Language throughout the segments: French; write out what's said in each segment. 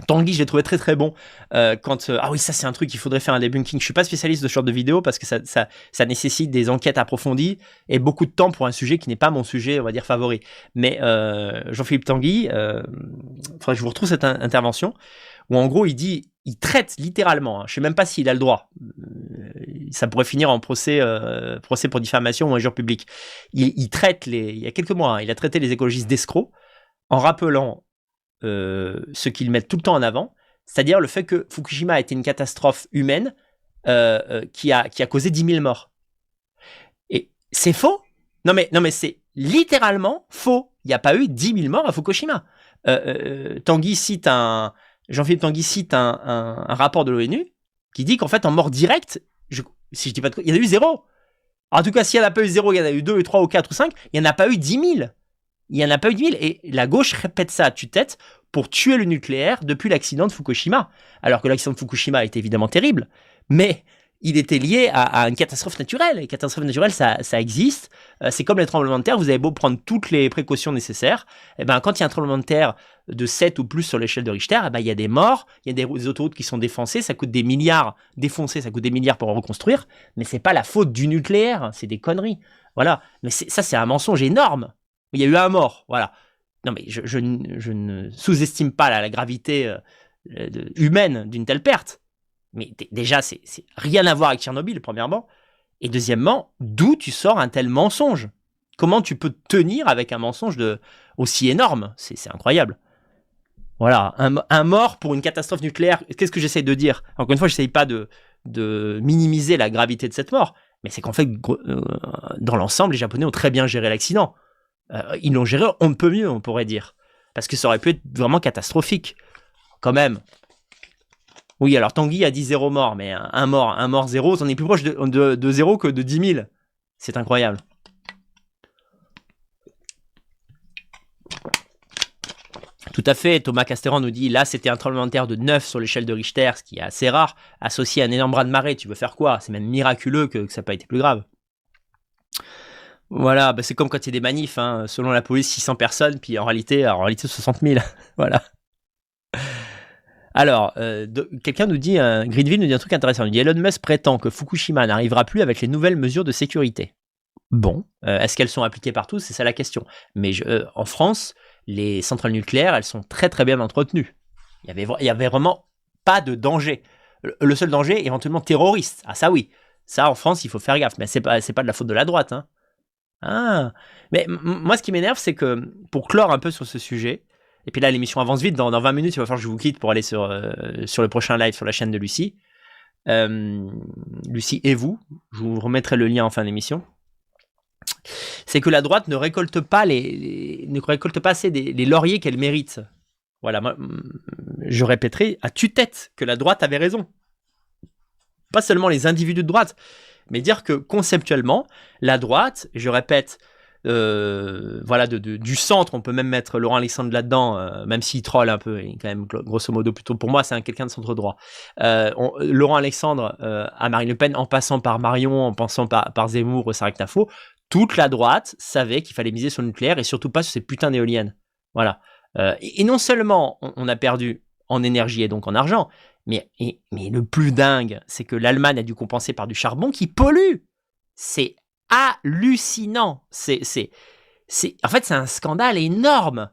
Tanguy, je l'ai trouvé très très bon. Ah oui, ça c'est un truc, il faudrait faire un debunking. Je suis pas spécialiste de ce genre de vidéo parce que ça nécessite des enquêtes approfondies et beaucoup de temps pour un sujet qui n'est pas mon sujet, on va dire, favori. Mais Jean-Philippe Tanguy, faudrait que je vous retrouve cette intervention, où en gros il traite littéralement, je sais même pas s'il a le droit, ça pourrait finir en procès pour diffamation ou injure publique. Il traite il y a quelques mois, il a traité les écologistes d'escrocs en rappelant ce qu'ils mettent tout le temps en avant, c'est-à-dire le fait que Fukushima a été une catastrophe humaine qui a causé 10 000 morts. Et c'est faux. Non mais c'est littéralement faux. Il n'y a pas eu 10 000 morts à Fukushima. Jean-Philippe Tanguy cite un rapport de l'ONU qui dit qu'en fait, en mort directe, si je dis pas il y en a eu 0. En tout cas, s'il n'y en a pas eu 0, il y en a eu 2, 3 ou 4 ou 5, il n'y en a pas eu 10 000. Il n'y en a pas eu 10 000. Et la gauche répète ça à tue-tête pour tuer le nucléaire depuis l'accident de Fukushima. Alors que l'accident de Fukushima était évidemment terrible, mais il était lié à une catastrophe naturelle. Les catastrophes naturelles, ça existe. C'est comme les tremblements de terre. Vous avez beau prendre toutes les précautions nécessaires. Et ben, quand il y a un tremblement de terre de 7 ou plus sur l'échelle de Richter, il y a des morts, il y a des autoroutes qui sont défoncées, ça coûte des milliards. Défoncer, ça coûte des milliards pour reconstruire. Mais c'est pas la faute du nucléaire. C'est des conneries. Voilà. Mais ça, c'est un mensonge énorme. Il y a eu un mort. Voilà. Non, mais je ne sous-estime pas la gravité humaine d'une telle perte. Mais déjà, c'est rien à voir avec Tchernobyl, premièrement. Et deuxièmement, d'où tu sors un tel mensonge? Comment tu peux tenir avec un mensonge aussi énorme? C'est incroyable. Voilà, un mort pour une catastrophe nucléaire. Qu'est-ce que j'essaie de dire? Encore une fois, je n'essaie pas de minimiser la gravité de cette mort. Mais c'est qu'en fait, dans l'ensemble, les Japonais ont très bien géré l'accident. Ils l'ont géré, on ne peut mieux, on pourrait dire. Parce que ça aurait pu être vraiment catastrophique. Quand même. Oui, alors Tanguy a dit 0 mort, mais un mort 0, on est plus proche de 0 que de 10 000. C'est incroyable. Tout à fait, Thomas Casteran nous dit, là c'était un tremblement de terre de 9 sur l'échelle de Richter, ce qui est assez rare, associé à un énorme raz-de-marée, tu veux faire quoi? C'est même miraculeux que ça n'a pas été plus grave. Voilà, c'est comme quand il y a des manifs, hein, selon la police 600 personnes, puis en réalité 60 000, voilà. Alors, quelqu'un nous dit, Greenville nous dit un truc intéressant. Il dit Elon Musk prétend que Fukushima n'arrivera plus avec les nouvelles mesures de sécurité. Bon, est-ce qu'elles sont appliquées partout? C'est ça la question. Mais en France, les centrales nucléaires, elles sont très très bien entretenues. Il y avait vraiment pas de danger. Le seul danger, éventuellement terroriste. Ah ça oui, ça en France, il faut faire gaffe. Mais c'est pas de la faute de la droite. Hein. Ah, mais moi ce qui m'énerve, c'est que pour clore un peu sur ce sujet. Et puis là, l'émission avance vite. Dans 20 minutes, il va falloir que je vous quitte pour aller sur le prochain live sur la chaîne de Lucie. Lucie et vous. Je vous remettrai le lien en fin d'émission. C'est que la droite ne récolte pas assez les lauriers qu'elle mérite. Voilà, moi, je répéterai à tue-tête que la droite avait raison. Pas seulement les individus de droite, mais dire que conceptuellement, la droite, je répète, voilà, du centre, on peut même mettre Laurent Alexandre là-dedans, même s'il troll un peu, il est quand même grosso modo plutôt, pour moi c'est quelqu'un de centre droit. Laurent Alexandre à Marine Le Pen, en passant par Marion, en passant par Zemmour, Sarek Nafo, toute la droite savait qu'il fallait miser sur le nucléaire et surtout pas sur ces putains d'éoliennes. Voilà. Et non seulement on a perdu en énergie et donc en argent, mais le plus dingue, c'est que l'Allemagne a dû compenser par du charbon qui pollue. C'est hallucinant. En fait, c'est un scandale énorme.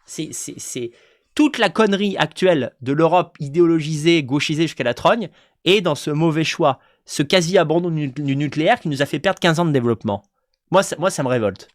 C'est toute la connerie actuelle de l'Europe idéologisée, gauchisée jusqu'à la trogne, et dans ce mauvais choix, ce quasi-abandon du nucléaire qui nous a fait perdre 15 ans de développement. Moi, ça me révolte.